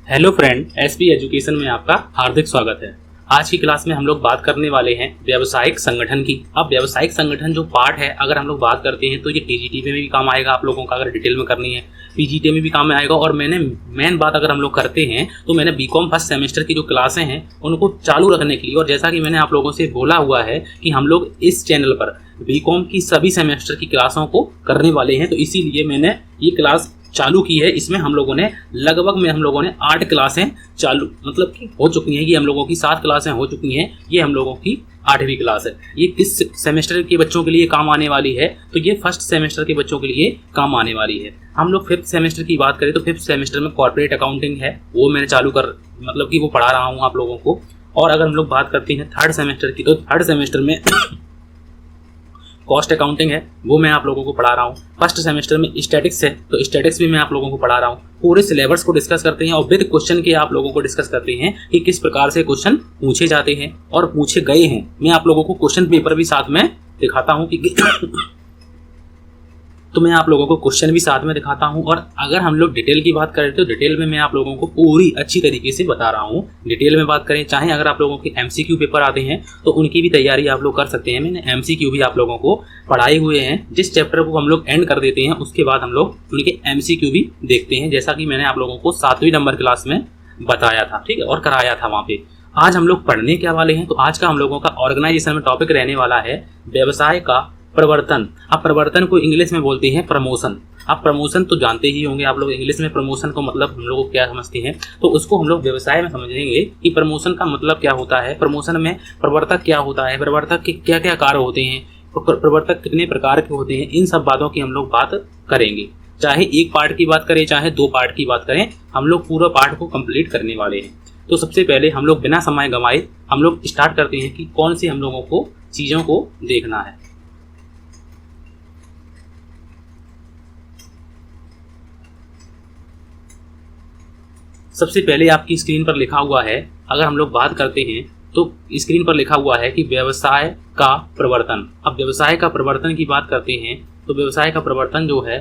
Hello friend, SP education में आपका हार्दिक स्वागत है। आज की क्लास में हम लोग बात करने वाले हैं व्यावसायिक संगठन की। अब व्यावसायिक संगठन जो पार्ट है, अगर हम लोग बात करते हैं तो ये टीजीटी में भी काम आएगा आप लोगों का, अगर डिटेल में करनी है पीजीटी में भी काम में आएगा। और मेन बात अगर हम लोग करते हैं तो मैंने बीकॉम फर्स्ट सेमेस्टर की जो क्लासें हैं उनको चालू रखने के लिए, और जैसा कि मैंने आप लोगों से बोला हुआ है कि हम लोग इस चैनल पर बीकॉम की सभी सेमेस्टर की क्लासों को करने वाले हैं, तो इसीलिए मैंने ये क्लास चालू की है। इसमें हम लोगों ने लगभग 8 क्लासें चालू मतलब कि हो चुकी हैं। ये हम लोगों की 7 क्लासें हो चुकी हैं, ये हम लोगों की 8वीं क्लास है। ये किस सेमेस्टर के बच्चों के लिए काम आने वाली है, तो ये फर्स्ट सेमेस्टर के बच्चों के लिए काम आने वाली है। हम लोग 5th सेमेस्टर की बात करें तो 5th सेमेस्टर में कॉर्पोरेट अकाउंटिंग है, वो मैंने चालू कर मतलब कि वो पढ़ा रहा हूँ आप लोगों को। और अगर हम लोग बात करते हैं 3rd सेमेस्टर की, तो 3rd सेमेस्टर में कॉस्ट अकाउंटिंग है, वो मैं आप लोगों को पढ़ा रहा हूँ। फर्स्ट सेमेस्टर में स्टैटिक्स है, तो स्टैटिक्स भी मैं आप लोगों को पढ़ा रहा हूँ। पूरे सिलेबस को डिस्कस करते हैं और विद क्वेश्चन के आप लोगों को डिस्कस करते हैं कि किस प्रकार से क्वेश्चन पूछे जाते हैं और पूछे गए हैं। मैं आप लोगों को क्वेश्चन पेपर भी साथ में दिखाता हूँ कि तो मैं आप लोगों को क्वेश्चन भी साथ में दिखाता हूं। और अगर हम लोग डिटेल की बात करें तो डिटेल में मैं आप लोगों को पूरी अच्छी तरीके से बता रहा हूं। डिटेल में बात करें, चाहे अगर आप लोगों के एमसीक्यू पेपर आते हैं तो उनकी भी तैयारी आप लोग कर सकते हैं। मैंने एमसीक्यू भी आप लोगों को पढ़ाए हुए हैं। जिस चैप्टर को हम लोग एंड कर देते हैं उसके बाद हम लोग उनके एमसीक्यू भी देखते हैं, जैसा कि मैंने आप लोगों को 7वीं नंबर क्लास में बताया था, ठीक है, और कराया था वहाँ पे। आज हम लोग पढ़ने क्या वाले हैं, तो आज का हम लोगों का ऑर्गेनाइजेशन में टॉपिक रहने वाला है व्यवसाय का प्रवर्तन। अब प्रवर्तन को इंग्लिश में बोलते हैं प्रमोशन। अब प्रमोशन तो जानते ही होंगे आप लोग, इंग्लिश में प्रमोशन को मतलब हम लोग क्या समझते हैं, तो उसको हम लोग व्यवसाय में समझेंगे कि प्रमोशन का मतलब क्या होता है, प्रमोशन में प्रवर्तक क्या होता है, प्रवर्तक के क्या क्या कार्य होते हैं, प्रवर्तक कितने प्रकार के होते हैं, इन सब बातों की हम लोग बात करेंगे। चाहे एक पार्ट की बात करें चाहे 2 पार्ट की बात करें, हम लोग पूरा पार्ट को कंप्लीट करने वाले हैं। तो सबसे पहले हम लोग बिना समय गंवाए हम लोग स्टार्ट करते हैं कि कौन सी हम लोगों को चीज़ों को देखना है। सबसे पहले आपकी स्क्रीन पर लिखा हुआ है, अगर हम लोग बात करते हैं तो स्क्रीन पर लिखा हुआ है कि व्यवसाय का प्रवर्तन। अब व्यवसाय का प्रवर्तन की बात करते हैं तो व्यवसाय का प्रवर्तन जो है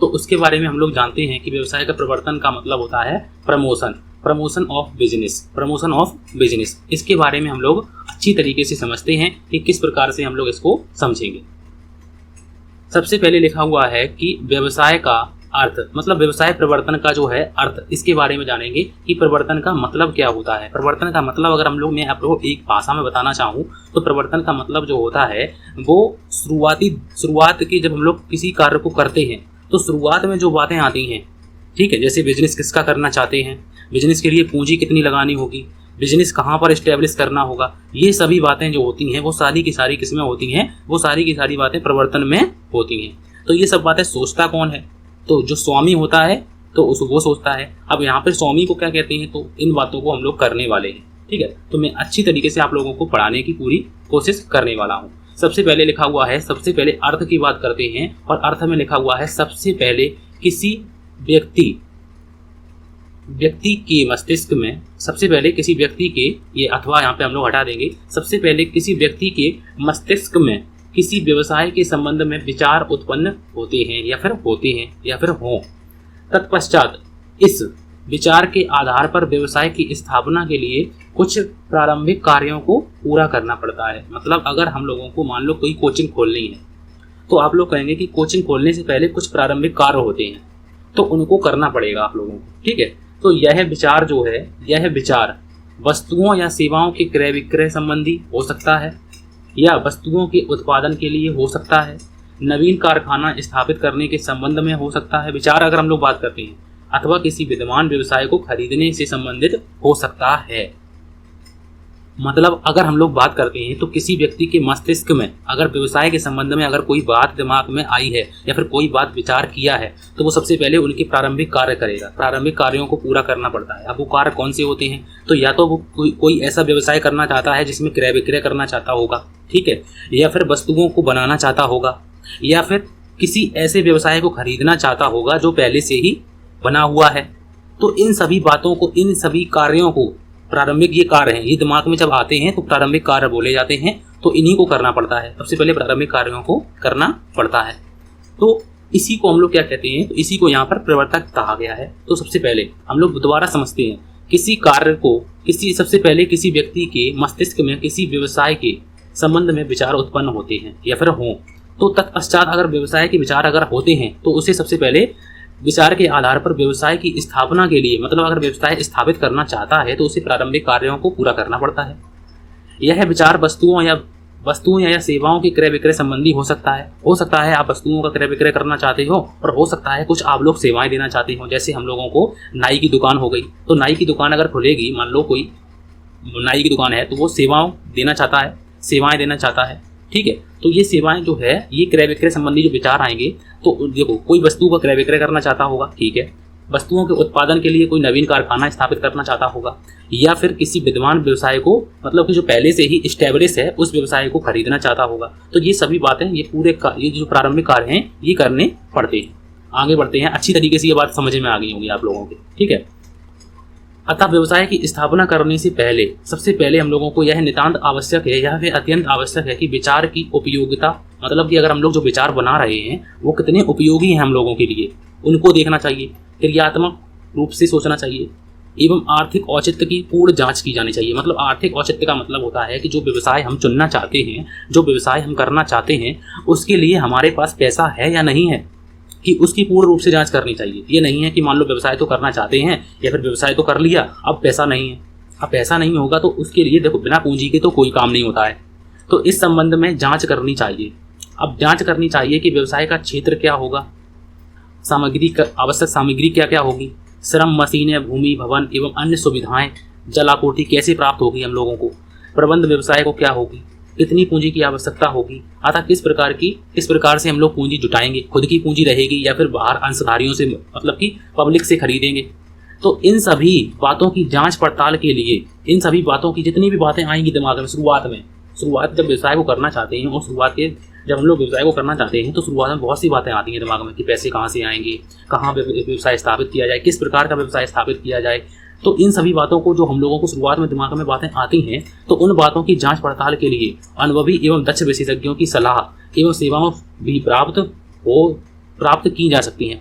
तो उसके बारे में हम लोग जानते हैं कि व्यवसाय का प्रवर्तन का मतलब होता है प्रमोशन ऑफ बिजनेस। इसके बारे में हम लोग अच्छी तरीके से समझते हैं कि किस प्रकार से हम लोग इसको समझेंगे। सबसे पहले लिखा हुआ है कि व्यवसाय का अर्थ मतलब व्यवसाय प्रवर्तन का जो है अर्थ, इसके बारे में जानेंगे कि प्रवर्तन का मतलब क्या होता है। प्रवर्तन का मतलब अगर मैं आप लोगों को एक भाषा में बताना चाहूँ तो प्रवर्तन का मतलब जो होता है वो शुरुआत की, जब हम लोग किसी कार्य को करते हैं तो शुरुआत में जो बातें आती हैं, ठीक है, जैसे बिजनेस किसका करना चाहते हैं, बिजनेस के लिए पूंजी कितनी लगानी होगी, बिजनेस कहाँ पर इस्टेब्लिश करना होगा, ये सभी बातें जो होती हैं वो सारी की सारी किसमें होती हैं, वो सारी की सारी बातें प्रवर्तन में होती हैं। तो ये सब बातें सोचता कौन है, तो जो स्वामी होता है तो वो सोचता है। अब यहाँ पर स्वामी को क्या कहते हैं, तो इन बातों को हम लोग करने वाले हैं, ठीक है। तो मैं अच्छी तरीके से आप लोगों को पढ़ाने की पूरी कोशिश करने वाला हूँ। सबसे पहले लिखा हुआ है, सबसे पहले अर्थ की बात करते हैं, और अर्थ में लिखा हुआ है सबसे पहले किसी व्यक्ति के मस्तिष्क में, सबसे पहले किसी व्यक्ति के, ये अथवा यहाँ पे हम लोग हटा देंगे, सबसे पहले किसी व्यक्ति के मस्तिष्क में किसी व्यवसाय के संबंध में विचार उत्पन्न होते हैं या फिर हों। तत्पश्चात इस विचार के आधार पर व्यवसाय की स्थापना के लिए कुछ प्रारंभिक कार्यों को पूरा करना पड़ता है। मतलब अगर हम लोगों को मान लो कोई कोचिंग खोलनी है तो आप लोग कहेंगे कि कोचिंग खोलने से पहले कुछ प्रारंभिक कार्य होते हैं, तो उनको करना पड़ेगा आप लोगों को, ठीक है। तो यह विचार जो है, यह विचार वस्तुओं या सेवाओं के क्रय विक्रय संबंधी हो सकता है या वस्तुओं के उत्पादन के लिए हो सकता है, नवीन कारखाना स्थापित करने के संबंध में हो सकता है, विचार अगर हम लोग बात करते हैं, अथवा किसी विद्यमान व्यवसाय को खरीदने से संबंधित हो सकता है। मतलब अगर हम लोग बात करते हैं तो किसी व्यक्ति के मस्तिष्क में अगर व्यवसाय के संबंध में अगर कोई बात दिमाग में आई है या फिर कोई बात विचार किया है तो वो सबसे पहले उनके प्रारंभिक कार्य करेगा। प्रारंभिक कार्यों को पूरा करना पड़ता है। अब वो कार्य कौन से होते हैं, तो या तो वो कोई ऐसा व्यवसाय करना चाहता है जिसमें क्रय विक्रय करना चाहता होगा, ठीक है, या फिर वस्तुओं को बनाना चाहता होगा, या फिर किसी ऐसे व्यवसाय को खरीदना चाहता होगा जो पहले से ही बना हुआ है। तो इन सभी बातों को, इन सभी कार्यों को, प्रारंभिक ये कार्य हैं, ये दिमाग में जब आते हैं तो प्रारंभिक कार्य बोले जाते हैं, तो इन्हीं को करना पड़ता है। सबसे पहले प्रारंभिक कार्यों को करना पड़ता है। तो इसी को हम लोग क्या कहते हैं, तो इसी को यहाँ पर प्रवर्तक कहा गया है। तो सबसे पहले हम लोग दोबारा समझते हैं, किसी कार्य को सबसे पहले किसी व्यक्ति के मस्तिष्क में किसी व्यवसाय के संबंध में विचार उत्पन्न होते हैं या फिर हों, तो तत्पश्चात अगर व्यवसाय के विचार अगर होते हैं तो उसे सबसे पहले विचार के आधार पर व्यवसाय की स्थापना के लिए, मतलब अगर व्यवसाय स्थापित करना चाहता है तो उसे प्रारंभिक कार्यों को पूरा करना पड़ता है। यह विचार वस्तुओं या सेवाओं के क्रय विक्रय संबंधी हो सकता है आप वस्तुओं का क्रय विक्रय करना चाहते हो, और हो सकता है कुछ आप लोग सेवाएं देना चाहते हो। जैसे हम लोगों को नाई की दुकान हो गई, तो नाई की दुकान अगर खुलेगी, मान लो कोई नाई की दुकान है तो वो सेवाएं देना चाहता है, ठीक है। तो ये सेवाएं जो है, ये क्रय विक्रय संबंधी जो विचार आएंगे, तो देखो कोई वस्तु का क्रय विक्रय करना चाहता होगा, ठीक है, वस्तुओं के उत्पादन के लिए कोई नवीन कारखाना स्थापित करना चाहता होगा, या फिर किसी विद्यमान व्यवसाय को, मतलब कि जो पहले से ही स्टैब्लिश है उस व्यवसाय को खरीदना चाहता होगा। तो ये सभी बातें, ये जो प्रारंभिक कार्य हैं ये करने पड़ते हैं। आगे बढ़ते हैं, अच्छी तरीके से ये बात समझ में आ गई होगी आप लोगों के, ठीक है। अतः व्यवसाय की स्थापना करने से पहले सबसे पहले हम लोगों को यह नितांत आवश्यक है, यह फिर अत्यंत आवश्यक है कि विचार की उपयोगिता, मतलब कि अगर हम लोग जो विचार बना रहे हैं वो कितने उपयोगी हैं हम लोगों के लिए, उनको देखना चाहिए, क्रियात्मक रूप से सोचना चाहिए, एवं आर्थिक औचित्य की पूर्ण जांच की जानी चाहिए। मतलब आर्थिक औचित्य का मतलब होता है कि जो व्यवसाय हम चुनना चाहते हैं, जो व्यवसाय हम करना चाहते हैं, उसके लिए हमारे पास पैसा है या नहीं है, कि उसकी पूर्ण रूप से जांच करनी चाहिए। ये नहीं है कि मान लो व्यवसाय तो करना चाहते हैं या फिर व्यवसाय तो कर लिया, अब पैसा नहीं है। अब पैसा नहीं होगा तो उसके लिए देखो बिना पूंजी के तो कोई काम नहीं होता है। तो इस संबंध में जांच करनी चाहिए। अब जांच करनी चाहिए कि व्यवसाय का क्षेत्र क्या होगा, आवश्यक सामग्री क्या क्या होगी, श्रम, मशीनें, भूमि, भवन एवं अन्य सुविधाएं, जल आपूर्ति कैसे प्राप्त होगी हम लोगों को, प्रबंध व्यवसाय को क्या होगी, कितनी पूंजी की आवश्यकता होगी, अतः किस प्रकार से हम लोग पूंजी जुटाएंगे, खुद की पूंजी रहेगी या फिर बाहर अंशधारियों से, मतलब कि पब्लिक से खरीदेंगे। तो इन सभी बातों की जांच पड़ताल के लिए, इन सभी बातों की जितनी भी बातें आएंगी दिमाग में शुरुआत जब व्यवसाय को करना चाहते हैं, और जब हम लोग व्यवसाय को करना चाहते हैं तो शुरुआत में बहुत सी बातें आती हैं दिमाग में कि पैसे कहाँ से आएंगे, कहाँ व्यवसाय स्थापित किया जाए, किस प्रकार का व्यवसाय स्थापित किया जाए। तो इन सभी बातों को जो हम लोगों को शुरुआत में दिमाग में बातें आती हैं, तो उन बातों की जांच पड़ताल के लिए अनुभवी एवं दक्ष विशेषज्ञों की सलाह एवं सेवाओं भी प्राप्त की जा सकती हैं।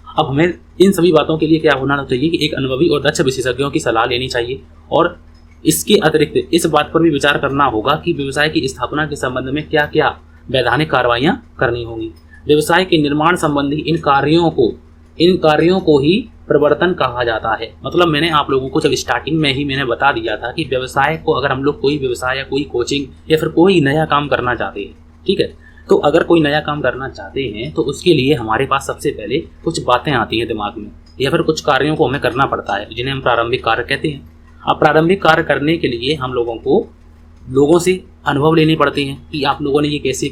अब हमें इन सभी बातों के लिए क्या होना चाहिए कि एक अनुभवी और दक्ष विशेषज्ञों की सलाह लेनी चाहिए, और इसके अतिरिक्त इस बात पर भी विचार करना होगा कि व्यवसाय की स्थापना के संबंध में क्या क्या वैधानिक कार्रवाइयाँ करनी होंगी। व्यवसाय के निर्माण संबंधी इन कार्यों को ही प्रवर्तन कहा जाता है। मतलब मैंने आप लोगों को जब स्टार्टिंग में ही मैंने बता दिया था कि व्यवसाय को, अगर हम लोग कोई व्यवसाय या कोई कोचिंग या फिर कोई नया काम करना चाहते हैं, ठीक है, तो अगर कोई नया काम करना चाहते हैं तो उसके लिए हमारे पास सबसे पहले कुछ बातें आती हैं दिमाग में, या फिर कुछ कार्यों को हमें करना पड़ता है जिन्हें हम प्रारंभिक कार्य कहते हैं। अब प्रारंभिक कार्य करने के लिए हम लोगों को लोगों से अनुभव लेने पड़ते हैं कि आप लोगों ने ये कैसे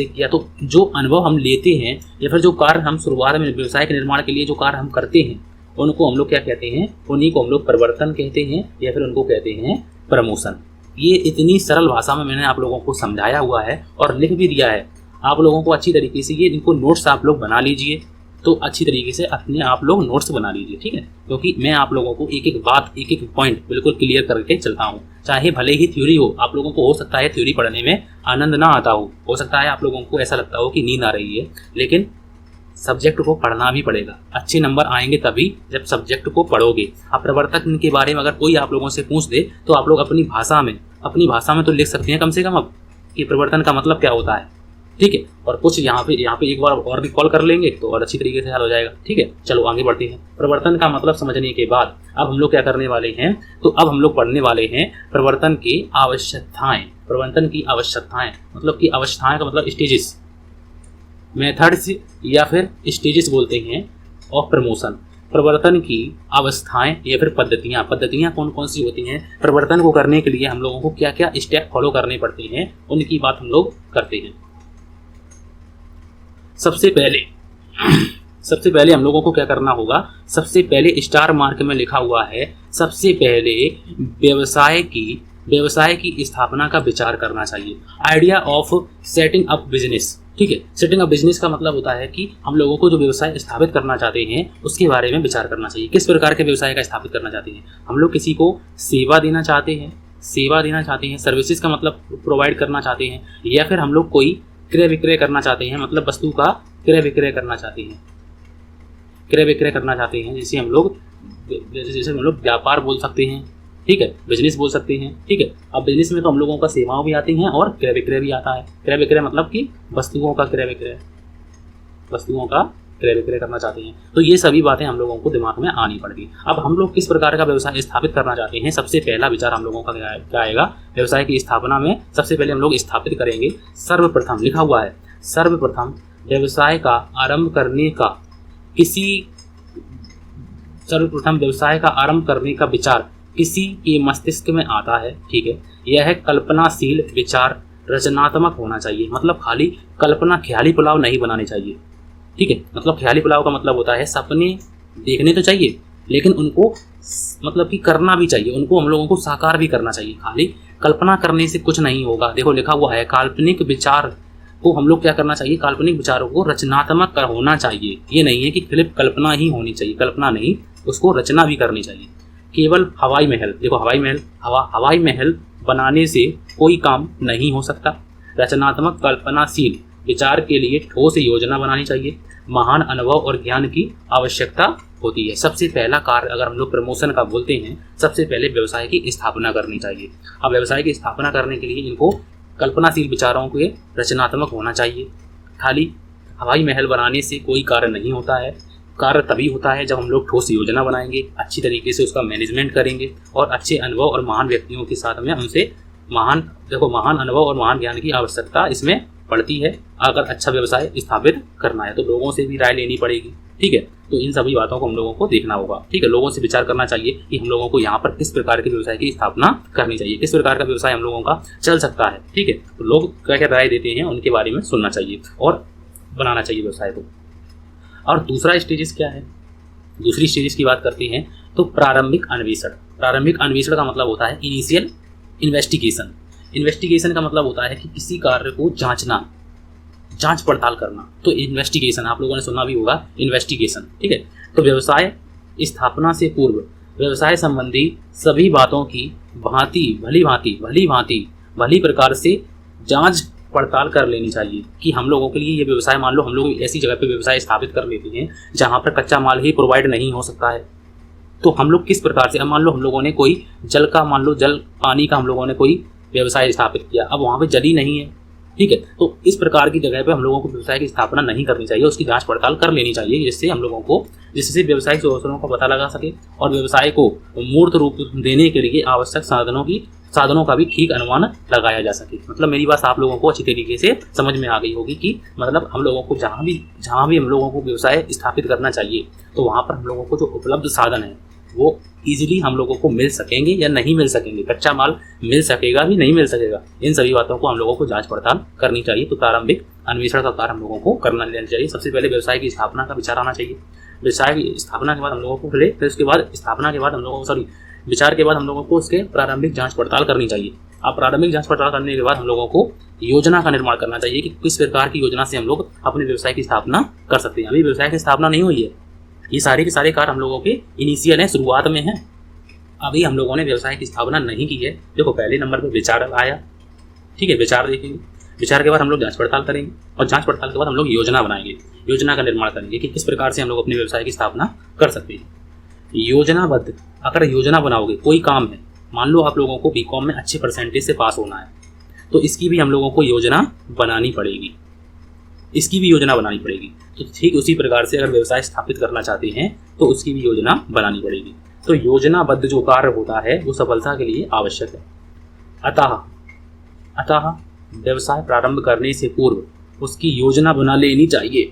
किया। तो जो अनुभव हम लेते हैं या फिर जो कार्य हम शुरुआत में व्यवसाय के निर्माण के लिए जो कार्य हम करते हैं, उनको हम लोग क्या कहते हैं, उन्हीं को हम लोग परिवर्तन कहते हैं या फिर उनको कहते हैं प्रमोशन। ये इतनी सरल भाषा में मैंने आप लोगों को समझाया हुआ है और लिख भी दिया है आप लोगों को अच्छी तरीके से। ये इनको नोट्स आप लोग बना लीजिए, तो अच्छी तरीके से अपने आप लोग नोट्स बना लीजिए, ठीक है, क्योंकि मैं आप लोगों को एक एक पॉइंट बिल्कुल क्लियर करके चलता हूँ। चाहे भले ही थ्योरी हो, आप लोगों को हो सकता है थ्योरी पढ़ने में आनंद ना आता हो सकता है आप लोगों को ऐसा लगता हो कि नींद आ रही है, लेकिन सब्जेक्ट को पढ़ना भी पड़ेगा। अच्छे नंबर आएंगे तभी जब सब्जेक्ट को पढ़ोगे। अब प्रवर्तन के बारे में अगर कोई आप लोगों से पूछ दे तो आप लोग अपनी भाषा में तो लिख सकते हैं कम से कम अब कि प्रवर्तन का मतलब क्या होता है, ठीक है। और कुछ यहाँ पे एक बार और भी कॉल कर लेंगे तो और अच्छी तरीके से हल हो जाएगा, ठीक है। चलो आगे बढ़ते हैं। प्रवर्तन का मतलब समझने के बाद अब हम लोग क्या करने वाले हैं, तो अब हम लोग पढ़ने वाले हैं प्रवर्तन की आवश्यकताएं। प्रवर्तन की आवश्यकताएं मतलब कि अवस्थाएं का मतलब स्टेजेस, मेथड्स या फिर स्टेजेस बोलते हैं ऑफ प्रमोशन। प्रवर्तन की अवस्थाएं या फिर पद्धतियां कौन कौन सी होती हैं, प्रवर्तन को करने के लिए हम लोगों को क्या क्या स्टेप फॉलो करने पड़ते हैं, उनकी बात हम लोग करते हैं। सबसे पहले हम लोगों को क्या करना होगा, सबसे पहले स्टार मार्क में लिखा हुआ है, सबसे पहले व्यवसाय की स्थापना का विचार करना चाहिए। Idea of setting up business, ठीक है। सेटिंग अप बिजनेस का मतलब होता है कि हम लोगों को जो व्यवसाय स्थापित करना चाहते हैं उसके बारे में विचार करना चाहिए। किस प्रकार के व्यवसाय का स्थापित करना चाहते हैं, हम लोग किसी को सेवा देना चाहते हैं, सर्विसेज का मतलब प्रोवाइड करना चाहते हैं, या फिर हम लोग कोई क्रय विक्रय करना चाहते हैं, मतलब वस्तु का क्रय विक्रय करना चाहते हैं, क्रय विक्रय करना चाहते हैं, जैसे हम लोग व्यापार बोल सकते हैं, ठीक है, बिजनेस बोल सकते हैं, ठीक है। अब बिजनेस में तो हम लोगों का सेवाओं भी आती हैं और क्रय विक्रय भी आता है। क्रय विक्रय मतलब कि वस्तुओं का क्रय विक्रय, वस्तुओं का क्रय विक्रय करना चाहते हैं। तो ये सभी बातें हम लोगों को दिमाग में आनी पड़ती। अब हम लोग किस प्रकार का व्यवसाय स्थापित करना चाहते हैं, सबसे पहला विचार हम लोगों का क्या आएगा, व्यवसाय की स्थापना में सबसे पहले हम लोग स्थापित करेंगे, सर्वप्रथम लिखा हुआ है, सर्वप्रथम व्यवसाय का आरंभ करने का सर्वप्रथम व्यवसाय का आरंभ करने का विचार किसी के मस्तिष्क में आता है, ठीक है। यह कल्पनाशील विचार रचनात्मक होना चाहिए, मतलब खाली कल्पना ख्याली पुलाव नहीं बनाने चाहिए, ठीक है। मतलब ख्याली पुलाव का मतलब होता है सपने देखने तो चाहिए, लेकिन उनको मतलब कि करना भी चाहिए, उनको हम लोगों को साकार भी करना चाहिए। खाली कल्पना करने से कुछ नहीं होगा। देखो लिखा हुआ है, काल्पनिक विचार को हम लोग क्या करना चाहिए, काल्पनिक विचारों को रचनात्मक होना चाहिए। ये नहीं है कि सिर्फ कल्पना ही होनी चाहिए, कल्पना नहीं, उसको रचना भी करनी चाहिए। केवल हवाई महल, देखो हवाई महल बनाने से कोई काम नहीं हो सकता। रचनात्मक कल्पनाशील विचार के लिए ठोस योजना बनानी चाहिए। महान अनुभव और ज्ञान की आवश्यकता होती है। सबसे पहला कार्य अगर हम लोग प्रमोशन का बोलते हैं, सबसे पहले व्यवसाय की स्थापना करनी चाहिए। अब व्यवसाय की स्थापना करने के लिए इनको कल्पनाशील विचारों के रचनात्मक होना चाहिए। खाली हवाई महल बनाने से कोई कार्य नहीं होता है। कार्य तभी होता है जब हम लोग ठोस योजना बनाएंगे, अच्छी तरीके से उसका मैनेजमेंट करेंगे और अच्छे अनुभव और महान व्यक्तियों के साथ में उनसे महान अनुभव और महान ज्ञान की आवश्यकता इसमें पड़ती है। अगर अच्छा व्यवसाय स्थापित करना है तो लोगों से भी राय लेनी पड़ेगी, ठीक है। तो इन सभी बातों को हम लोगों को देखना होगा, ठीक है। लोगों से विचार करना चाहिए कि हम लोगों को यहाँ पर किस प्रकार के व्यवसाय की स्थापना करनी चाहिए, किस प्रकार का व्यवसाय हम लोगों का चल सकता है, ठीक है। तो लोग क्या क्या राय देते हैं उनके बारे में सुनना चाहिए और बनाना चाहिए व्यवसाय को। और दूसरा स्टेजेस क्या है, दूसरी स्टेजेस की बात करते हैं तो प्रारंभिक अन्वेषण। प्रारंभिक अन्वेषण का मतलब होता है इनिशियल इन्वेस्टिगेशन। इन्वेस्टिगेशन का मतलब होता है कि किसी कार्य को जांचना, जांच पड़ताल करना। तो इन्वेस्टिगेशन आप लोगों ने सुना भी होगा, इन्वेस्टिगेशन, ठीक है। तो व्यवसाय स्थापना से पूर्व व्यवसाय संबंधी सभी बातों की भली प्रकार से जांच पड़ताल कर लेनी चाहिए कि हम लोगों के लिए ये व्यवसाय, मान लो हम लोग ऐसी जगह पे व्यवसाय स्थापित कर लेते हैं जहाँ पर कच्चा माल ही प्रोवाइड नहीं हो सकता है, तो हम लोग किस प्रकार से, अब मान लो हम लोगों ने कोई जल पानी का हम लोगों ने कोई व्यवसाय स्थापित किया, अब वहाँ पे जल ही नहीं है, ठीक है। तो इस प्रकार की जगह पे हम लोगों को व्यवसाय की स्थापना नहीं करनी चाहिए, उसकी जांच पड़ताल कर लेनी चाहिए, जिससे हम लोगों को, जिससे व्यवसायिक अवसरों का पता लगा सके और व्यवसाय को मूर्त रूप देने के लिए आवश्यक साधनों का भी ठीक अनुमान लगाया जा सके। मतलब मेरी बात आप लोगों को अच्छी तरीके से समझ में आ गई होगी कि मतलब हम लोगों को जहाँ भी हम लोगों को व्यवसाय स्थापित करना चाहिए तो वहाँ पर हम लोगों को जो उपलब्ध साधन है वो इजीली हम लोगों को मिल सकेंगे या नहीं मिल सकेंगे, कच्चा माल मिल सकेगा भी नहीं मिल सकेगा, इन सभी बातों को हम लोगों को जांच पड़ताल करनी चाहिए। तो प्रारंभिक अन्वेषण का कार्य हम लोगों को करना लेना चाहिए। सबसे पहले व्यवसाय की स्थापना का विचार आना चाहिए। व्यवसाय की स्थापना के बाद हम लोगों को फिर उसके बाद स्थापना के बाद हम लोगों को विचार के बाद हम लोगों को उसके प्रारंभिक जांच पड़ताल करनी चाहिए। अब प्रारंभिक जांच पड़ताल करने के बाद हम लोगों को योजना का निर्माण करना चाहिए कि किस प्रकार की योजना से हम लोग अपने व्यवसाय की स्थापना कर सकते हैं। अभी व्यवसाय की स्थापना नहीं हुई है, ये सारे के सारे कार्य हम लोगों के इनिशियल हैं, शुरुआत में हैं। अभी हम लोगों ने व्यवसाय की स्थापना नहीं की है। देखो पहले नंबर पर विचार आया, ठीक है, विचार देखेंगे, विचार के बाद हम लोग जांच पड़ताल करेंगे और जांच पड़ताल के बाद हम लोग योजना बनाएंगे, योजना का निर्माण करेंगे कि किस प्रकार से हम लोग अपने व्यवसाय की स्थापना कर सकते हैं। योजनाबद्ध, अगर योजना बनाओगे, कोई काम है, मान लो आप लोगों को बीकॉम में अच्छे परसेंटेज से पास होना है, तो इसकी भी हम लोगों को योजना बनानी पड़ेगी, इसकी भी योजना बनानी पड़ेगी। तो ठीक उसी प्रकार से अगर व्यवसाय स्थापित करना चाहते हैं तो उसकी भी योजना बनानी पड़ेगी। तो योजनाबद्ध जो कार्य होता है वो सफलता के लिए आवश्यक है। अतः व्यवसाय प्रारंभ करने से पूर्व उसकी योजना बना लेनी चाहिए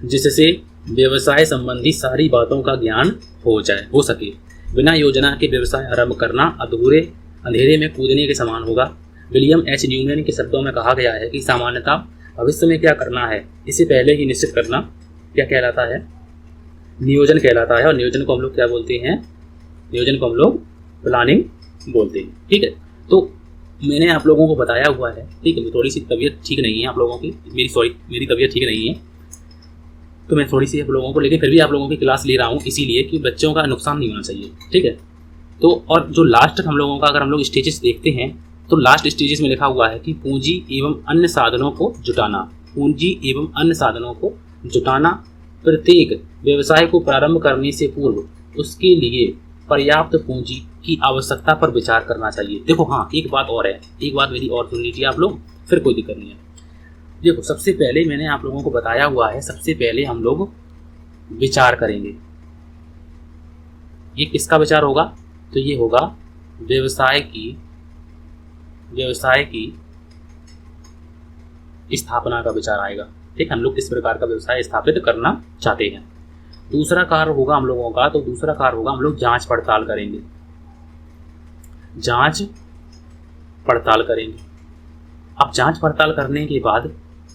जिससे व्यवसाय संबंधी सारी बातों का ज्ञान हो सके। बिना योजना के व्यवसाय आरंभ करना अंधेरे में कूदने के समान होगा। विलियम एच न्यूमैन के शब्दों में कहा गया है कि सामान्यतः भविष्य में क्या करना है इसे पहले ही निश्चित करना क्या कहलाता है, नियोजन कहलाता है। और नियोजन को हम लोग क्या बोलते हैं, नियोजन को हम लोग प्लानिंग बोलते हैं, ठीक है। तो मैंने आप लोगों को बताया हुआ है, ठीक है। थोड़ी सी तबीयत ठीक नहीं है आप लोगों की, मेरी तबीयत ठीक नहीं है, तो मैं थोड़ी सी आप लोगों को, लेकिन फिर भी आप लोगों की क्लास ले रहा हूँ इसीलिए कि बच्चों का नुकसान नहीं होना चाहिए, ठीक है। तो और जो लास्ट हम लोगों का अगर हम लोग स्टेजेस देखते हैं तो लास्ट स्टेजेस में लिखा हुआ है कि पूंजी एवं अन्य साधनों को जुटाना। पूंजी एवं अन्य साधनों को जुटाना, प्रत्येक व्यवसाय को प्रारंभ करने से पूर्व उसके लिए पर्याप्त पूंजी की आवश्यकता पर विचार करना चाहिए। देखो हाँ, एक बात और है, एक बात मेरी और सुन लीजिए आप लोग, फिर कोई दिक्कत नहीं है। देखो सबसे पहले मैंने आप लोगों को बताया हुआ है, सबसे पहले हम लोग विचार करेंगे। ये किसका विचार होगा? तो ये होगा व्यवसाय की स्थापना का विचार आएगा। ठीक, हम लोग किस प्रकार का व्यवसाय स्थापित करना चाहते हैं। दूसरा कार्य होगा हम लोगों का, तो दूसरा कार्य होगा हम लोग जांच पड़ताल करेंगे। जांच पड़ताल करेंगे। अब जांच पड़ताल करने के बाद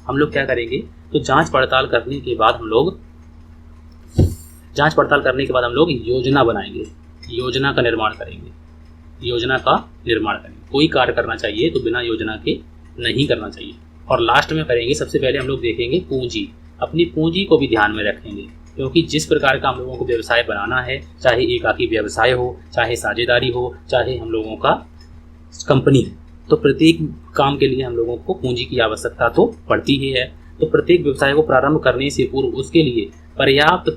हम लोग क्या करेंगे? तो जांच पड़ताल करने के बाद हम लोग योजना बनाएंगे, योजना का निर्माण करेंगे। कोई कार्य करना चाहिए तो बिना योजना के नहीं करना चाहिए। और लास्ट में करेंगे, सबसे पहले हम लोग देखेंगे पूंजी। अपनी पूंजी को भी ध्यान में रखेंगे, क्योंकि जिस प्रकार का हम लोगों को व्यवसाय बनाना है, चाहे एकाकी व्यवसाय हो, चाहे साझेदारी हो, चाहे हम लोगों का कंपनी है, तो प्रत्येक काम के लिए हम लोगों को पूंजी की आवश्यकता तो पड़ती ही है। तो प्रत्येक व्यवसाय को प्रारंभ करने से पूर्व उसके लिए पर्याप्त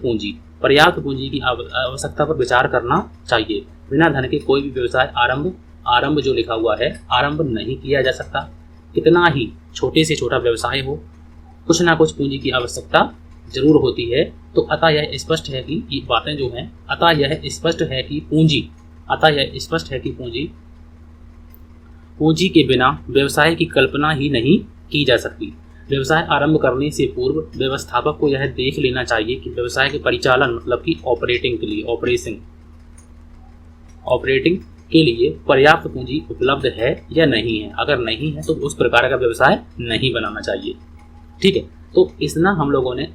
पूंजी की आवश्यकता पर विचार करना चाहिए। बिना धन के कोई भी व्यवसाय आरंभ जो लिखा हुआ है, आरंभ नहीं किया जा सकता। कितना ही छोटे से छोटा व्यवसाय हो, कुछ ना कुछ पूंजी की आवश्यकता जरूर होती है। तो अतः यह स्पष्ट है कि ये बातें जो हैं, अतः यह स्पष्ट है कि पूंजी के बिना व्यवसाय की कल्पना ही नहीं की जा सकती। व्यवसाय आरंभ करने से पूर्व व्यवस्थापक को यह देख लेना चाहिए कि व्यवसाय के परिचालन मतलब कि ऑपरेटिंग के लिए पर्याप्त पूंजी उपलब्ध है या नहीं है। अगर नहीं है तो उस प्रकार का व्यवसाय नहीं बनाना चाहिए। ठीक है, तो इतना हम लोगों ने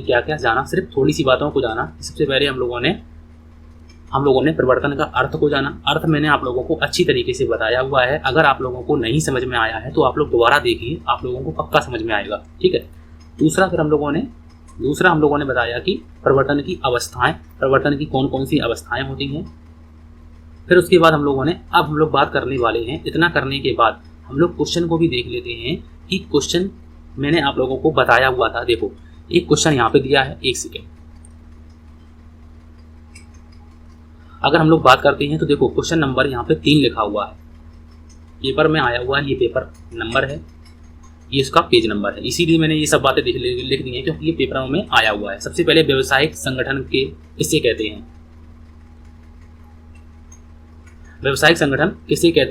क्या क्या जाना, सिर्फ थोड़ी सी बातों को जाना। सबसे पहले हम लोगों ने परिवर्तन का अर्थ को जाना। अर्थ मैंने आप लोगों को अच्छी तरीके से बताया हुआ है। अगर आप लोगों को नहीं समझ में आया है तो आप लोग दोबारा देखिए, आप लोगों को पक्का समझ में आएगा। ठीक है, दूसरा हम लोगों ने बताया कि परिवर्तन की कौन कौन सी अवस्थाएं होती हैं। फिर उसके बाद हम लोग बात करने वाले हैं। इतना करने के बाद हम लोग क्वेश्चन को भी देख लेते हैं कि क्वेश्चन मैंने आप लोगों को बताया हुआ था। देखो एक क्वेश्चन यहाँ पे दिया है, एक सेकेंड। अगर हम लोग बात करते हैं तो देखो क्वेश्चन नंबर यहाँ पे 3 लिखा हुआ है, पेपर में आया हुआ है। ये पेपर नंबर है, ये इसका पेज नंबर है, इसीलिए मैंने ये सब बातें लिख दी हैं क्योंकि ये पेपरों में आया हुआ है। सबसे पहले व्यावसायिक संगठन किसे कहते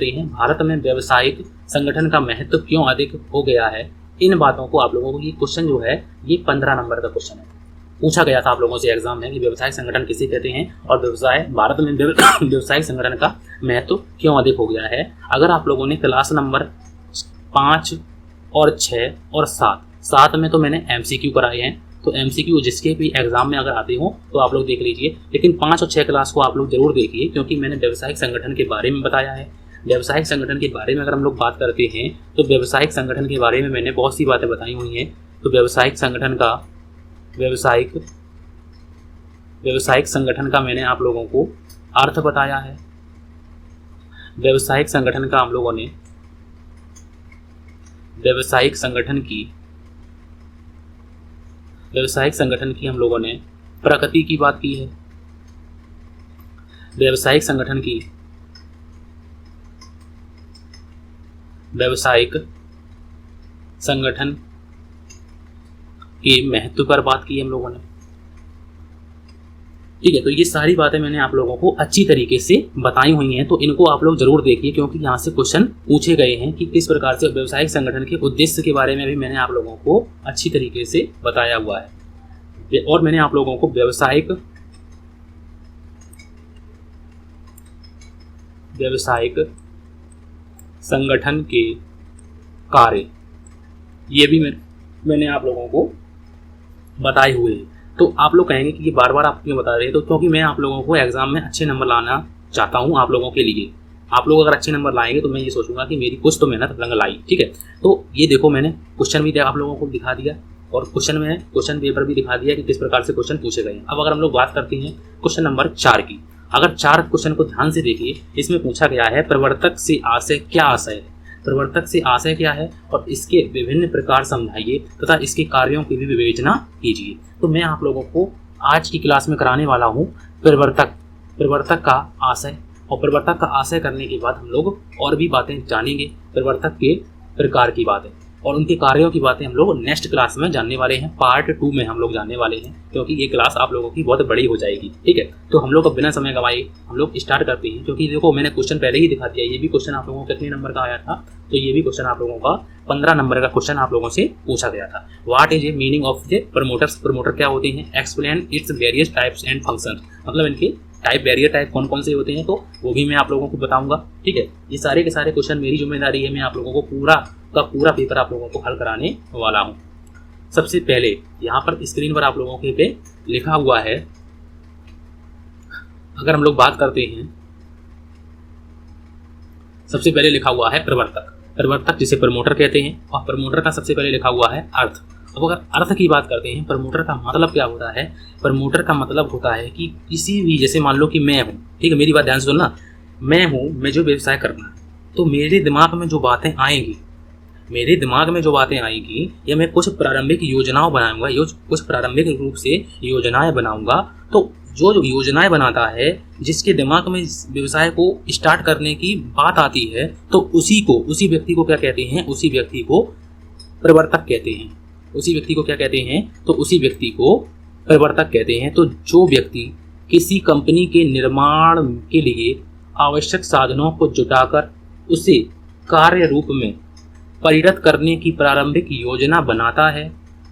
हैं? भारत में व्यावसायिक संगठन का महत्व क्यों अधिक हो गया है? इन बातों को आप लोगों को, ये क्वेश्चन जो है ये 15 नंबर का क्वेश्चन है, पूछा गया था आप लोगों से एग्जाम में कि व्यवसायिक संगठन किसे कहते हैं और भारत में व्यवसायिक संगठन का महत्व क्यों अधिक हो गया है। अगर आप लोगों ने क्लास नंबर 5 और 6 और 7 में तो मैंने MCQ कराए हैं, तो MCQ जिसके भी एग्जाम में अगर आते हो तो आप लोग देख लीजिए। लेकिन 5 और 6 क्लास को आप लोग जरूर देखिए, क्योंकि मैंने व्यवसायिक संगठन के बारे में बताया है। व्यवसायिक संगठन के बारे में अगर हम लोग बात करते हैं तो व्यवसायिक संगठन के बारे में मैंने बहुत सी बातें बताई हुई हैं। तो व्यवसायिक संगठन का मैंने आप लोगों को अर्थ बताया है। व्यवसायिक संगठन का हम लोगों ने व्यवसायिक संगठन की हम लोगों ने प्रकृति की बात की है। व्यवसायिक संगठन के महत्व पर बात की हम लोगों ने। ठीक है, तो ये सारी बातें मैंने आप लोगों को अच्छी तरीके से बताई हुई हैं, तो इनको आप लोग जरूर देखिए, क्योंकि यहाँ से क्वेश्चन पूछे गए हैं कि किस प्रकार से व्यवसायिक संगठन के उद्देश्य के बारे में भी मैंने आप लोगों को अच्छी तरीके से बताया हुआ है। और मैंने आप लोगों को व्यवसायिक संगठन के कार्य ये भी मैंने आप लोगों को बताए हुए हैं। तो आप लोग कहेंगे कि ये बार बार आप क्यों बता रहे हैं? तो क्योंकि मैं आप लोगों को एग्जाम में अच्छे नंबर लाना चाहता हूँ आप लोगों के लिए। आप लोग अगर अच्छे नंबर लाएंगे तो मैं ये सोचूंगा कि मेरी कुछ तो मेहनत रंग लाई। ठीक है, तो ये देखो मैंने क्वेश्चन भी आप लोगों को दिखा दिया और क्वेश्चन पेपर भी दिखा दिया कि किस प्रकार से क्वेश्चन पूछे गए हैं। अब अगर हम लोग बात करते हैं क्वेश्चन नंबर 4 की, अगर 4 क्वेश्चन को ध्यान से देखिए, इसमें पूछा गया है प्रवर्तक से आशय क्या आशय है, प्रवर्तक से आशय क्या है और इसके विभिन्न प्रकार समझाइए तथा इसके कार्यों की भी विवेचना कीजिए। तो मैं आप लोगों को आज की क्लास में कराने वाला हूँ प्रवर्तक का आशय, और प्रवर्तक का आशय करने के बाद हम लोग और भी बातें जानेंगे, प्रवर्तक के प्रकार की बातें और उनके कार्यों की बातें हम लोग नेक्स्ट क्लास में जानने वाले हैं। पार्ट 2 में हम लोग जानने वाले हैं, क्योंकि ये क्लास आप लोगों की बहुत बड़ी हो जाएगी। ठीक है, तो हम लोग अब बिना समय गंवाए हम लोग स्टार्ट करते हैं, क्योंकि देखो मैंने क्वेश्चन पहले ही दिखा दिया। ये भी क्वेश्चन आप लोगों को कितने नंबर का आया था, तो ये भी क्वेश्चन आप लोगों का 15 नंबर का क्वेश्चन आप लोगों से पूछा गया था। What is a meaning of the promoters, promoter क्या होते हैं, explain its various types and function, मतलब इनके टाइप बैरियर टाइप कौन कौन से होते हैं, तो वो भी मैं आप लोगों को बताऊंगा। ठीक है, ये सारे के सारे क्वेश्चन मेरी जिम्मेदारी है, मैं आप लोगों को पूरा का पूरा पेपर आप लोगों को हल कराने वाला हूं। सबसे पहले यहाँ पर स्क्रीन पर आप लोगों के पे लिखा हुआ है, अगर हम लोग बात करते हैं, सबसे पहले लिखा हुआ है प्रवर्तक जिसे प्रमोटर कहते हैं, और प्रमोटर का सबसे पहले लिखा हुआ है अर्थ। अब अगर अर्थ की बात करते हैं, प्रमोटर का मतलब क्या होता है, प्रमोटर का मतलब होता है कि किसी भी, जैसे मान लो कि मैं हूँ, ठीक है, मेरी बात ध्यान से सुनना, मैं हूँ, मैं जो व्यवसाय करना है, तो मेरे दिमाग में जो बातें आएंगी, या मैं कुछ प्रारंभिक योजनाओं बनाऊंगा, कुछ प्रारंभिक रूप से योजनाएं बनाऊंगा, तो जो योजनाएं बनाता है, जिसके दिमाग में व्यवसाय को स्टार्ट करने की बात आती है, तो उसी व्यक्ति को क्या कहते हैं, उसी व्यक्ति को प्रवर्तक कहते हैं। उसी व्यक्ति को क्या कहते हैं, तो उसी व्यक्ति को प्रवर्तक कहते हैं। तो जो व्यक्ति किसी कंपनी के निर्माण के लिए आवश्यक साधनों को जुटाकर उसे कार्य रूप में परिणत करने की प्रारंभिक योजना बनाता है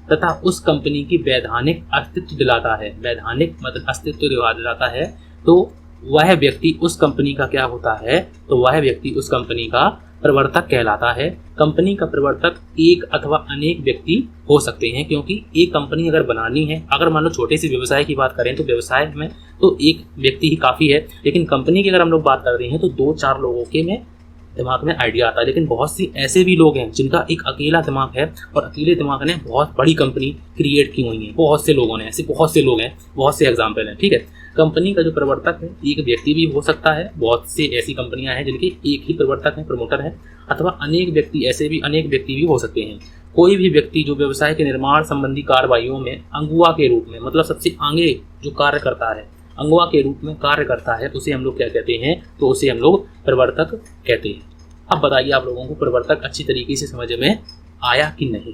तथा उस कंपनी की वैधानिक अस्तित्व दिलाता है, वैधानिक मतलब अस्तित्व दिलाता है, तो वह व्यक्ति उस कंपनी का क्या होता है, तो वह व्यक्ति उस कंपनी का प्रवर्तक कहलाता है। कंपनी का प्रवर्तक एक अथवा अनेक व्यक्ति हो सकते हैं, क्योंकि एक कंपनी अगर बनानी है, अगर मान लो छोटे से व्यवसाय की बात करें तो व्यवसाय में तो एक व्यक्ति ही काफ़ी है, लेकिन कंपनी की अगर हम लोग बात करते हैं तो 2-4 लोगों के में दिमाग में आइडिया आता है। लेकिन बहुत सी ऐसे भी लोग हैं जिनका एक अकेला दिमाग है और अकेले दिमाग ने बहुत बड़ी कंपनी क्रिएट की हुई है, बहुत से लोगों ने, ऐसे बहुत से लोग हैं, बहुत से एग्जाम्पल हैं। ठीक है, कंपनी का जो प्रवर्तक है एक व्यक्ति भी हो सकता है, बहुत से ऐसी कंपनियां हैं जिनके एक ही प्रवर्तक है, प्रमोटर है, अथवा अनेक व्यक्ति भी हो सकते हैं। कोई भी व्यक्ति जो व्यवसाय के निर्माण संबंधी कार्रवाइयों में अगुवा के रूप में, मतलब सबसे आगे जो कार्य करता है, अगुवा के रूप में कार्य करता है, उसे हम लोग क्या कहते हैं, तो उसे हम लोग प्रवर्तक कहते हैं। अब बताइए आप लोगों को प्रवर्तक अच्छी तरीके से समझ में आया कि नहीं।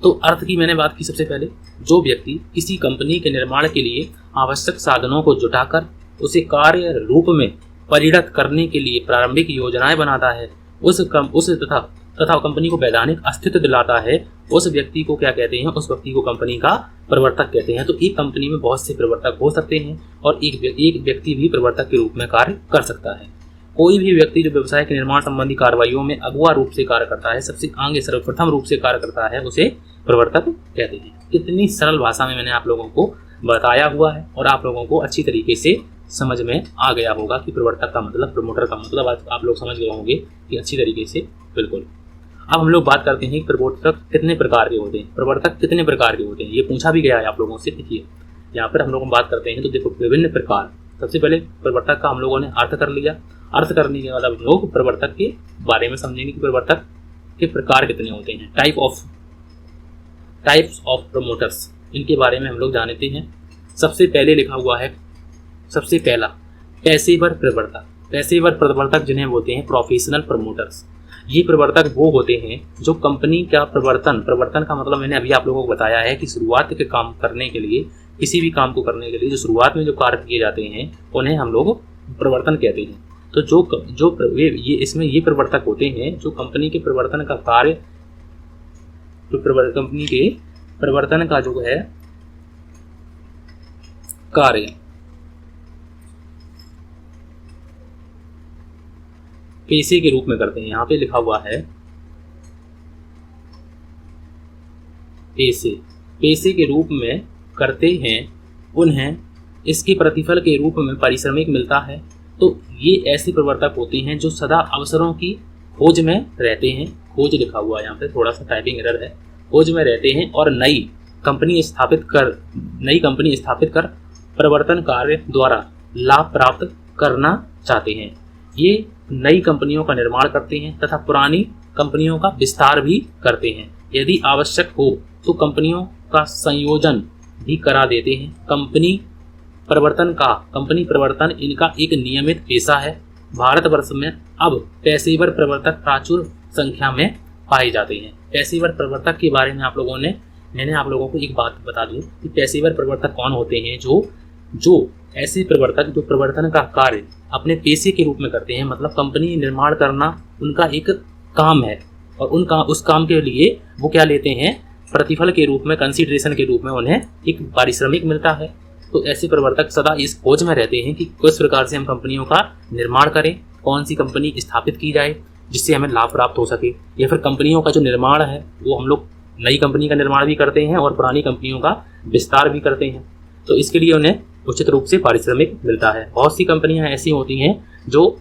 तो अर्थ की मैंने बात की सबसे पहले, जो व्यक्ति किसी कंपनी के निर्माण के लिए आवश्यक साधनों को जुटाकर उसे कार्य रूप में परिणत करने के लिए प्रारंभिक योजनाएं बनाता है, तथा कंपनी को वैधानिक अस्तित्व दिलाता है, उस व्यक्ति को क्या कहते हैं, उस व्यक्ति को कंपनी का प्रवर्तक कहते हैं। तो एक कंपनी में बहुत से प्रवर्तक हो सकते हैं और एक व्यक्ति भी प्रवर्तक के रूप में कार्य कर सकता है। कोई भी व्यक्ति जो व्यवसाय के निर्माण संबंधी कार्रवाइयों में अगुवा रूप से कार्य करता है, सबसे आगे सर्वप्रथम रूप से कार्य करता है, उसे प्रवर्तक कहते हैं। कितनी सरल भाषा में मैंने आप लोगों को बताया हुआ है और आप लोगों को अच्छी तरीके से समझ में आ गया होगा कि प्रवर्तक का मतलब, प्रमोटर का मतलब आप लोग समझ गए होंगे कि अच्छी तरीके से, बिल्कुल। अब हम लोग बात करते हैं प्रवर्तक कितने प्रकार के होते हैं, प्रवर्तक कितने प्रकार के होते हैं, ये पूछा भी गया है आप लोगों से। देखिए यहाँ पर हम लोग बात करते हैं, तो देखो विभिन्न प्रकार। सबसे पहले प्रवर्तक का हम लोगों ने अर्थ कर लिया, अर्थ करने के बाद हम लोग प्रवर्तक के बारे में समझेंगे कि प्रवर्तक के प्रकार कितने होते हैं, टाइप्स ऑफ प्रमोटर्स, इनके बारे में हम लोग जानते हैं। सबसे पहले लिखा हुआ है, सबसे पहला पेशेवर प्रवर्तक। पेशेवर प्रवर्तक जिन्हें बोलते हैं प्रोफेशनल प्रमोटर्स। ये प्रवर्तक वो होते हैं जो कंपनी का प्रवर्तन का मतलब मैंने अभी आप लोगों को बताया है कि शुरुआत के काम करने के लिए, किसी भी काम को करने के लिए जो शुरुआत में जो कार्य किए जाते हैं उन्हें हम लोग प्रवर्तन कहते हैं। तो ये प्रवर्तक होते हैं जो कंपनी के प्रवर्तन का कार्य, कंपनी के प्रवर्तन का जो है कार्य पेशे के रूप में करते हैं। यहाँ पे लिखा हुआ है पेशे के रूप में करते हैं, उन्हें इसके प्रतिफल के रूप में पारिश्रमिक मिलता है। तो ये ऐसे प्रवर्तक होते हैं जो सदा अवसरों की खोज में रहते हैं। खोज लिखा हुआ है यहाँ पे, थोड़ा सा टाइपिंग एरर है। खोज में रहते हैं और नई कंपनी स्थापित कर प्रवर्तन कार्य द्वारा लाभ प्राप्त करना चाहते हैं। ये नई कंपनियों का निर्माण करते हैं तथा पुरानी कंपनियों का विस्तार भी करते हैं। यदि आवश्यक हो तो कंपनियों का संयोजन भी करा देते हैं। कंपनी प्रवर्तन इनका एक नियमित पेशा है। भारतवर्ष में अब पेशेवर प्रवर्तक प्रचुर संख्या में पाए जाते हैं। पेशेवर प्रवर्तक के बारे में मैंने आप लोगों को एक बात बता दूं कि पेशेवर प्रवर्तक कौन होते हैं। जो ऐसे प्रवर्तक जो प्रवर्तन का कार्य अपने पेशे के रूप में करते हैं, मतलब कंपनी निर्माण करना उनका एक काम है और उस काम के लिए वो क्या लेते हैं, प्रतिफल के रूप में, कंसीडरेशन के रूप में उन्हें एक पारिश्रमिक मिलता है। तो ऐसे प्रवर्तक सदा इस खोज में रहते हैं कि किस प्रकार से हम कंपनियों का निर्माण करें, कौन सी कंपनी स्थापित की जाए जिससे हमें लाभ प्राप्त हो सके, या फिर कंपनियों का जो निर्माण है वो हम लोग नई कंपनी का निर्माण भी करते हैं और पुरानी कंपनियों का विस्तार भी करते हैं। तो इसके लिए उन्हें उचित रूप से पारिश्रमिक मिलता है। बहुत सी कंपनियां ऐसी होती हैं जो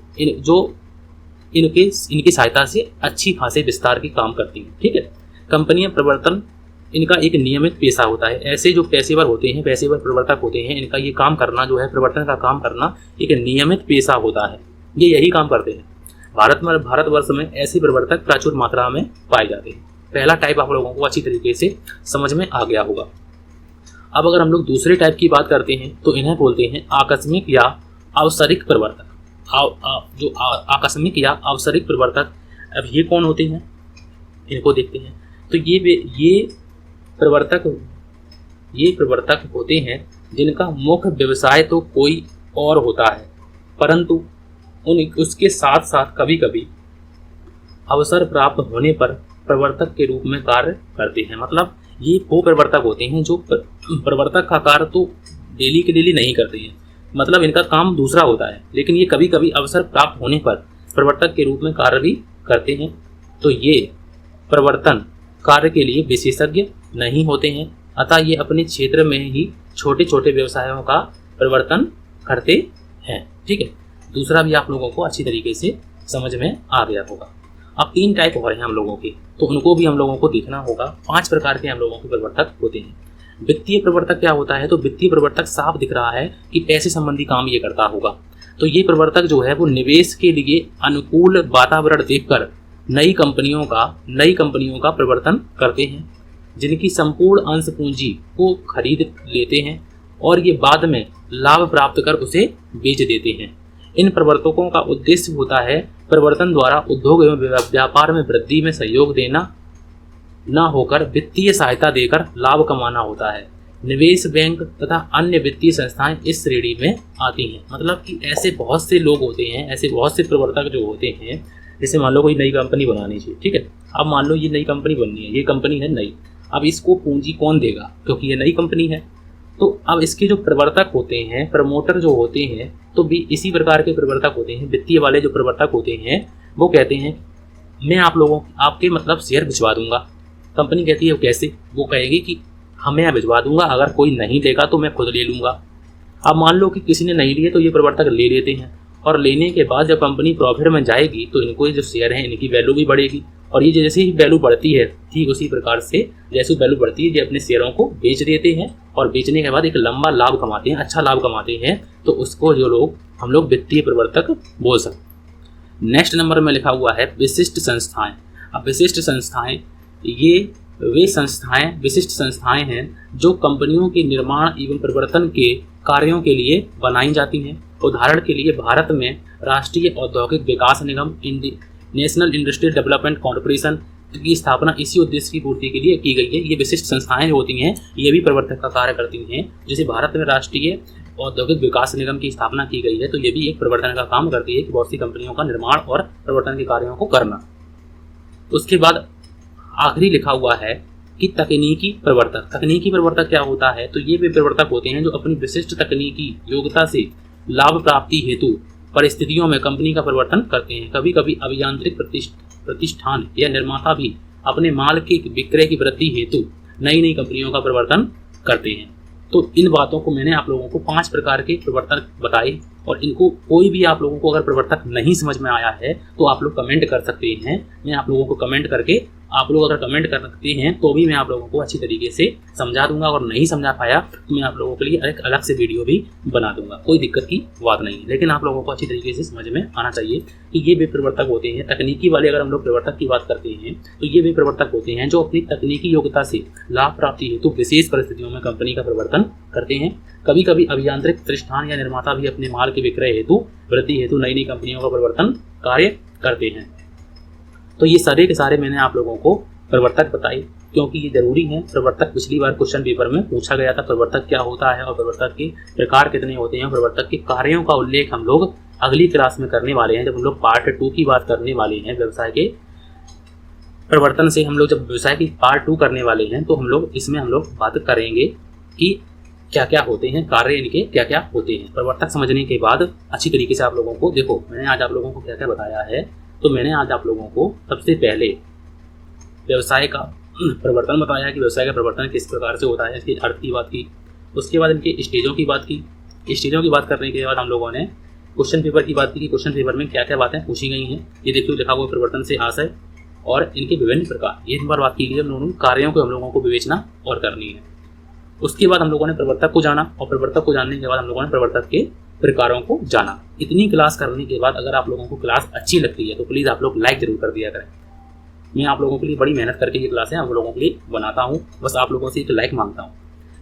इनकी सहायता से अच्छी खासे विस्तार की काम करती हैं। ठीक है, कंपनियां प्रवर्तन इनका एक नियमित पेशा होता है। ऐसे जो पेशेवर प्रवर्तक होते हैं, इनका ये काम करना जो है, प्रवर्तन का काम करना एक नियमित पेशा होता है। ये यही काम करते हैं। भारतवर्ष में ऐसे प्रवर्तक प्रचुर मात्रा में पाए जाते हैं। पहला टाइप आप लोगों को अच्छी तरीके से समझ में आ गया होगा। अब अगर हम लोग दूसरे टाइप की बात करते हैं तो इन्हें बोलते हैं आकस्मिक या अवसरिक प्रवर्तक। जो आकस्मिक या अवसरिक प्रवर्तक, अब ये कौन होते हैं, इनको देखते हैं। तो ये प्रवर्तक होते हैं जिनका मुख्य व्यवसाय तो कोई और होता है, परंतु उसके साथ साथ कभी कभी अवसर प्राप्त होने पर प्रवर्तक के रूप में कार्य करते हैं। मतलब ये वो प्रवर्तक होते हैं जो प्रवर्तक का कार्य तो डेली के डेली नहीं करते हैं, मतलब इनका काम दूसरा होता है, लेकिन ये कभी कभी अवसर प्राप्त होने पर प्रवर्तक के रूप में कार्य भी करते हैं। तो ये प्रवर्तन कार्य के लिए विशेषज्ञ नहीं होते हैं, अतः ये अपने क्षेत्र में ही छोटे छोटे व्यवसायों का प्रवर्तन करते हैं। ठीक है, दूसरा भी आप लोगों को अच्छी तरीके से समझ में आ गया होगा। अब 3 टाइप हो रहे हैं हम लोगों के, तो उनको भी हम लोगों को देखना होगा। 5 प्रकार के हम लोगों के प्रवर्तक होते हैं। वित्तीय प्रवर्तक क्या होता है, तो वित्तीय प्रवर्तक साफ दिख रहा है कि पैसे संबंधी काम ये करता होगा। तो ये प्रवर्तक जो है वो निवेश के लिए अनुकूल वातावरण देखकर नई कंपनियों का प्रवर्तन करते हैं, जिनकी संपूर्ण अंश पूंजी को खरीद लेते हैं और ये बाद में लाभ प्राप्त कर उसे बेच देते हैं। इन प्रवर्तकों का उद्देश्य होता है प्रवर्तन द्वारा उद्योग एवं व्यापार में वृद्धि में सहयोग देना न होकर वित्तीय सहायता देकर लाभ कमाना होता है। निवेश बैंक तथा अन्य वित्तीय संस्थाएं इस श्रेणी में आती हैं। मतलब कि ऐसे बहुत से लोग होते हैं, ऐसे बहुत से प्रवर्तक जो होते हैं, जैसे मान लो कोई नई कंपनी बनानी चाहिए। ठीक है, अब मान लो ये नई कंपनी बननी है, ये कंपनी है नई, अब इसको पूंजी कौन देगा, क्योंकि ये नई कंपनी है। तो अब इसके जो प्रवर्तक होते हैं, प्रमोटर जो होते हैं, तो भी इसी प्रकार के प्रवर्तक होते हैं। वित्तीय वाले जो प्रवर्तक होते हैं वो कहते हैं मैं आपके मतलब शेयर भिजवा दूंगा। कंपनी कहती है कैसे, वो कहेगी कि हमें भिजवा दूंगा, अगर कोई नहीं लेगा तो मैं खुद ले लूंगा। अब मान लो कि किसी ने नहीं लिए तो ये प्रवर्तक ले लेते हैं, और लेने के बाद जब कंपनी प्रॉफिट में जाएगी तो इनको ये जो शेयर हैं इनकी वैल्यू भी बढ़ेगी, और ये जैसे ही वैल्यू बढ़ती है ठीक उसी प्रकार से जैसे वैल्यू बढ़ती है ये अपने शेयरों को बेच देते हैं, और बेचने के बाद एक लंबा लाभ कमाते हैं, अच्छा लाभ कमाते हैं। तो उसको हम लोग वित्तीय प्रवर्तक बोल सकते। नेक्स्ट नंबर में लिखा हुआ है विशिष्ट संस्थाएं। अब विशिष्ट संस्थाएं ये विशिष्ट संस्थाएं हैं जो कंपनियों के निर्माण एवं प्रवर्तन के कार्यों के लिए बनाई जाती हैं। उदाहरण के लिए भारत में राष्ट्रीय औद्योगिक विकास निगम, नेशनल इंडस्ट्रियल डेवलपमेंट कॉर्पोरेशन की स्थापना इसी उद्देश्य की पूर्ति के लिए की गई है। ये विशिष्ट संस्थाएं जो होती हैं ये भी प्रवर्तक का कार्य करती हैं। जैसे भारत में राष्ट्रीय औद्योगिक विकास निगम की स्थापना की गई है, तो ये भी एक प्रवर्तन का काम करती है कि बहुत सी कंपनियों का निर्माण और प्रवर्तन के कार्यों को करना। उसके बाद आखिरी लिखा हुआ है कि तकनीकी प्रवर्तक क्या होता है, तो ये भी प्रवर्तक होते हैं जो अपनी विशिष्ट तकनीकी योग्यता से लाभ प्राप्ति हेतु परिस्थितियों में कंपनी का प्रवर्तन करते हैं। कभी कभी अभियांत्रिक प्रतिष्ठान या निर्माता भी अपने माल के विक्रय की वृद्धि हेतु नई नई कंपनियों का प्रवर्तन करते हैं। तो इन बातों को मैंने आप लोगों को 5 प्रकार के प्रवर्तक बताए, और इनको कोई भी आप लोगों को अगर प्रवर्तक नहीं समझ में आया है तो आप लोग कमेंट कर सकते हैं। मैं आप लोगों को कमेंट करके आप लोग अगर कमेंट करते हैं तो भी मैं आप लोगों को अच्छी तरीके से समझा दूंगा, और नहीं समझा पाया तो मैं आप लोगों के लिए एक अलग से वीडियो भी बना दूंगा, कोई दिक्कत की बात नहीं है। लेकिन आप लोगों को अच्छी तरीके से समझ में आना चाहिए कि ये वे प्रवर्तक होते हैं तकनीकी वाले। अगर हम लोग प्रवर्तक की बात करते हैं तो ये वे प्रवर्तक होते हैं जो अपनी तकनीकी योग्यता से लाभ प्राप्ति हेतु विशेष परिस्थितियों में कंपनी का प्रवर्तन करते हैं। कभी कभी अभियांत्रिक प्रतिष्ठान या निर्माता भी अपने माल के विक्रय हेतु वृद्धि हेतु नई नई कंपनियों का प्रवर्तन कार्य करते हैं। तो ये सारे के सारे मैंने आप लोगों को प्रवर्तक बताई, क्योंकि ये जरूरी है। प्रवर्तक पिछली बार क्वेश्चन पेपर में पूछा गया था, प्रवर्तक क्या होता है और प्रवर्तक के प्रकार कितने होते हैं। प्रवर्तक के कार्यों का उल्लेख हम लोग अगली क्लास में करने वाले हैं, जब हम लोग पार्ट 2 की बात करने वाले हैं। व्यवसाय के प्रवर्तन से हम लोग जब व्यवसाय की पार्ट 2 करने वाले हैं तो हम लोग इसमें हम लोग बात करेंगे कि क्या क्या होते हैं, कार्य इनके क्या क्या होते हैं। प्रवर्तक समझने के बाद अच्छी तरीके से आप लोगों को देखो मैंने आज आप लोगों को क्या क्या बताया है। तो मैंने आज आप लोगों को सबसे पहले व्यवसाय का प्रवर्तन बताया कि व्यवसाय का प्रवर्तन किस प्रकार से होता है, इसके अर्थ की बात की। उसके बाद इनके स्टेजों की बात की। स्टेजों की बात करने के बाद हम लोगों ने क्वेश्चन पेपर की बात की कि क्वेश्चन पेपर में क्या क्या बातें पूछी गई हैं। ये देखिए लिखा हुआ प्रवर्तन से आशय और इनके विभिन्न प्रकार, ये बार बात की गई। हम लोगों कार्यों को हम लोगों को विवेचना और करनी है। उसके बाद हम लोगों ने प्रवर्तक को जाना, और प्रवर्तक को जानने के बाद हम लोगों ने प्रवर्तक के प्रकारों को जाना। इतनी क्लास करने के बाद अगर आप लोगों को क्लास अच्छी लगती है तो प्लीज़ आप लोग लाइक जरूर कर दिया करें। मैं आप लोगों के लिए बड़ी मेहनत करके ये क्लासें आप लोगों के लिए बनाता हूँ, बस आप लोगों से एक लाइक मांगता हूँ।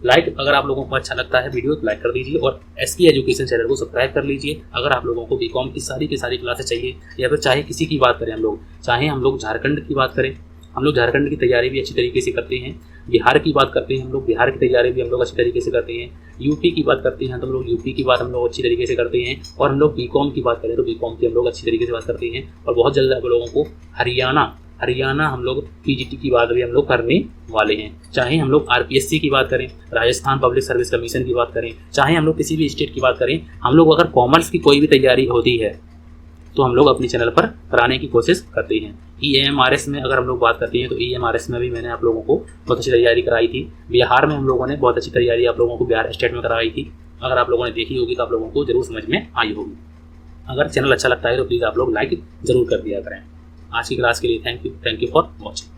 लाइक अगर आप लोगों को अच्छा लगता है वीडियो तो लाइक कर दीजिए, और एसके एजुकेशन चैनल को सब्सक्राइब कर लीजिए। अगर आप लोगों को बीकॉम की सारी क्लासेस चाहिए, या फिर चाहे किसी की बात करें हम लोग झारखंड की बात करें, हम लोग झारखंड की तैयारी भी अच्छी तरीके से करते हैं। बिहार की बात करते हैं हम लोग, बिहार की तैयारी भी हम लोग अच्छी तरीके से करते हैं। यूपी की बात करते हैं तो हम लोग यूपी की बात हम लोग अच्छी तरीके से करते हैं। और हम लोग बीकॉम की बात करें तो बीकॉम की हम लोग अच्छी तरीके से बात करते हैं। और बहुत जल्द आप लोगों को हरियाणा हम लोग पीजीटी की बात भी हम लोग करने वाले हैं। चाहे हम लोग आरपीएससी की बात करें, राजस्थान पब्लिक सर्विस कमीशन की बात करें, चाहे हम लोग किसी भी स्टेट की बात करें, हम लोग अगर कॉमर्स की कोई भी तैयारी होती है तो हम लोग अपने चैनल पर कराने की कोशिश करते हैं। EMRS में अगर हम लोग बात करते हैं तो EMRS में भी मैंने आप लोगों को बहुत अच्छी तैयारी कराई थी। बिहार में हम लोगों ने बहुत अच्छी तैयारी आप लोगों को बिहार स्टेट में कराई थी। अगर आप लोगों ने देखी होगी तो आप लोगों को जरूर समझ में आई होगी। अगर चैनल अच्छा लगता है तो प्लीज़ आप लोग लाइक जरूर कर दिया करें। आज की क्लास के लिए थैंक यू फॉर वॉचिंग।